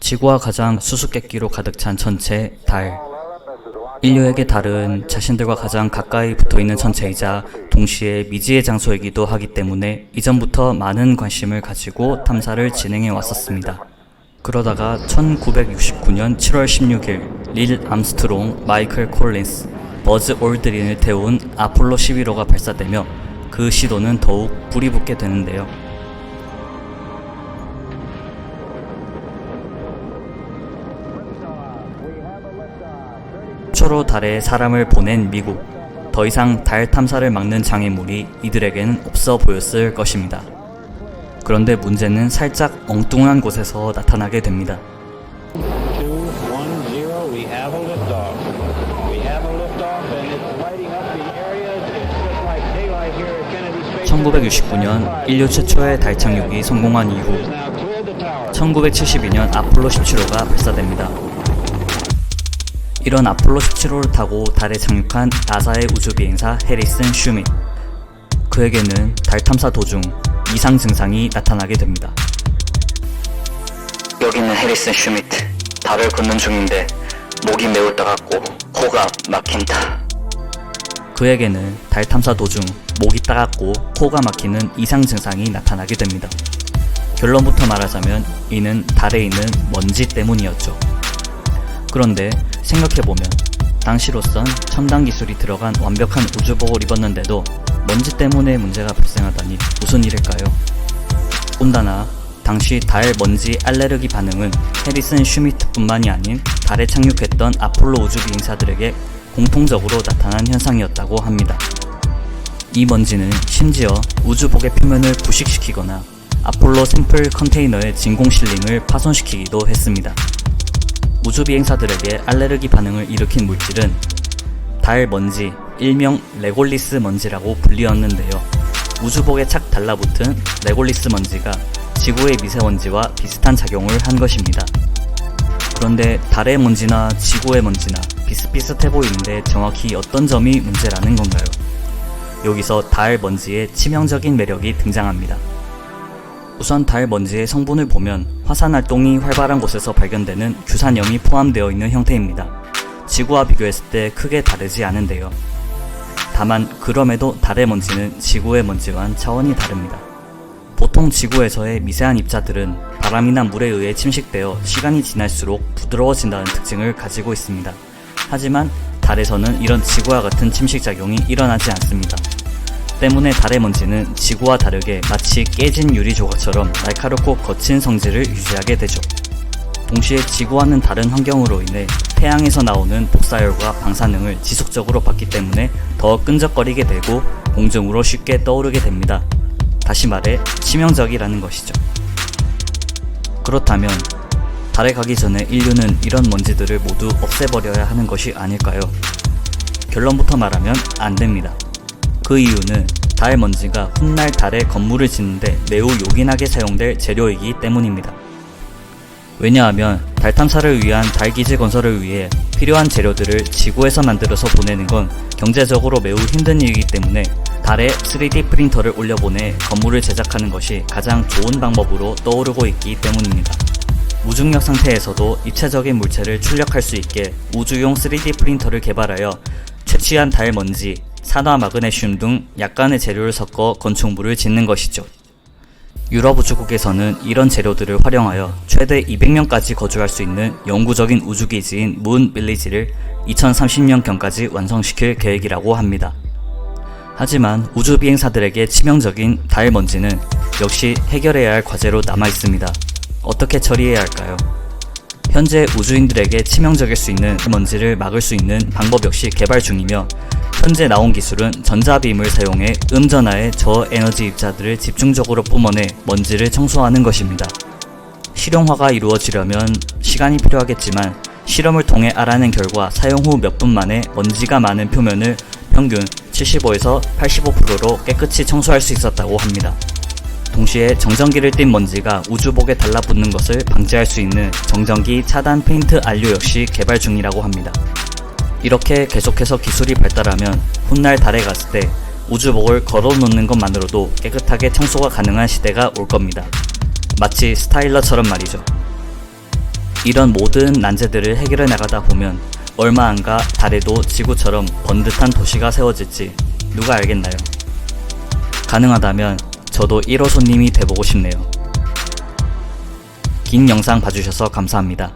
지구와 가장 수수께끼로 가득 찬 천체, 달. 인류에게 달은 자신들과 가장 가까이 붙어있는 천체이자 동시에 미지의 장소이기도 하기 때문에 이전부터 많은 관심을 가지고 탐사를 진행해 왔었습니다. 그러다가 1969년 7월 16일 릴 암스트롱, 마이클 콜린스, 버즈 올드린을 태운 아폴로 11호가 발사되며 그 시도는 더욱 불이 붙게 되는데요. 최초로 달에 사람을 보낸 미국. 더 이상 달 탐사를 막는 장애물이 이들에게는 없어 보였을 것입니다. 그런데 문제는 살짝 엉뚱한 곳에서 나타나게 됩니다. 1969년 인류 최초의 달 착륙이 성공한 이후 1972년 아폴로 17호가 발사됩니다. 이런 아폴로 17호를 타고 달에 착륙한 나사의 우주비행사 해리슨 슈밋. 그에게는 달 탐사 도중 이상 증상이 나타나게 됩니다. 여기 있는 해리슨 슈밋, 달을 걷는 중인데 목이 매우 따갑고 코가 막힌다. 그에게는 달 탐사 도중 목이 따갑고 코가 막히는 이상 증상이 나타나게 됩니다. 결론부터 말하자면 이는 달에 있는 먼지 때문이었죠. 그런데 생각해보면 당시로선 첨단 기술이 들어간 완벽한 우주복을 입었는데도 먼지 때문에 문제가 발생하다니 무슨 일일까요? 온다나 당시 달 먼지 알레르기 반응은 해리슨 슈미트뿐만이 아닌 달에 착륙했던 아폴로 우주비행사들에게 공통적으로 나타난 현상이었다고 합니다. 이 먼지는 심지어 우주복의 표면을 부식시키거나 아폴로 샘플 컨테이너의 진공 실링을 파손시키기도 했습니다. 우주비행사들에게 알레르기 반응을 일으킨 물질은 달 먼지, 일명 레골리스 먼지라고 불리었는데요. 우주복에 착 달라붙은 레골리스 먼지가 지구의 미세먼지와 비슷한 작용을 한 것입니다. 그런데 달의 먼지나 지구의 먼지나 비슷비슷해 보이는데 정확히 어떤 점이 문제라는 건가요? 여기서 달 먼지의 치명적인 매력이 등장합니다. 우선 달 먼지의 성분을 보면 화산활동이 활발한 곳에서 발견되는 규산염이 포함되어 있는 형태입니다. 지구와 비교했을 때 크게 다르지 않은데요. 다만 그럼에도 달의 먼지는 지구의 먼지와는 차원이 다릅니다. 보통 지구에서의 미세한 입자들은 바람이나 물에 의해 침식되어 시간이 지날수록 부드러워진다는 특징을 가지고 있습니다. 하지만 달에서는 이런 지구와 같은 침식작용이 일어나지 않습니다. 때문에 달의 먼지는 지구와 다르게 마치 깨진 유리 조각처럼 날카롭고 거친 성질을 유지하게 되죠. 동시에 지구와는 다른 환경으로 인해 태양에서 나오는 복사열과 방사능을 지속적으로 받기 때문에 더 끈적거리게 되고 공중으로 쉽게 떠오르게 됩니다. 다시 말해 치명적이라는 것이죠. 그렇다면 달에 가기 전에 인류는 이런 먼지들을 모두 없애버려야 하는 것이 아닐까요? 결론부터 말하면 안 됩니다. 그 이유는 달 먼지가 훗날 달에 건물을 짓는데 매우 요긴하게 사용될 재료이기 때문입니다. 왜냐하면 달 탐사를 위한 달 기지 건설을 위해 필요한 재료들을 지구에서 만들어서 보내는 건 경제적으로 매우 힘든 일이기 때문에 달에 3D 프린터를 올려보내 건물을 제작하는 것이 가장 좋은 방법으로 떠오르고 있기 때문입니다. 무중력 상태에서도 입체적인 물체를 출력할 수 있게 우주용 3D 프린터를 개발하여 채취한 달 먼지, 산화 마그네슘 등 약간의 재료를 섞어 건축물을 짓는 것이죠. 유럽 우주국에서는 이런 재료들을 활용하여 최대 200명까지 거주할 수 있는 영구적인 우주기지인 문 빌리지를 2030년경까지 완성시킬 계획이라고 합니다. 하지만 우주비행사들에게 치명적인 달 먼지는 역시 해결해야 할 과제로 남아있습니다. 어떻게 처리해야 할까요? 현재 우주인들에게 치명적일 수 있는 먼지를 막을 수 있는 방법 역시 개발 중이며 현재 나온 기술은 전자빔을 사용해 음전하의 저에너지 입자들을 집중적으로 뿜어내 먼지를 청소하는 것입니다. 실용화가 이루어지려면 시간이 필요하겠지만 실험을 통해 알아낸 결과 사용 후 몇 분 만에 먼지가 많은 표면을 평균 75에서 85%로 깨끗이 청소할 수 있었다고 합니다. 동시에 정전기를 띤 먼지가 우주복에 달라붙는 것을 방지할 수 있는 정전기 차단 페인트 안료 역시 개발 중이라고 합니다. 이렇게 계속해서 기술이 발달하면 훗날 달에 갔을 때 우주복을 걸어놓는 것만으로도 깨끗하게 청소가 가능한 시대가 올 겁니다. 마치 스타일러처럼 말이죠. 이런 모든 난제들을 해결해 나가다 보면 얼마 안 가 달에도 지구처럼 번듯한 도시가 세워질지 누가 알겠나요? 가능하다면 저도 1호 손님이 돼보고 싶네요. 긴 영상 봐주셔서 감사합니다.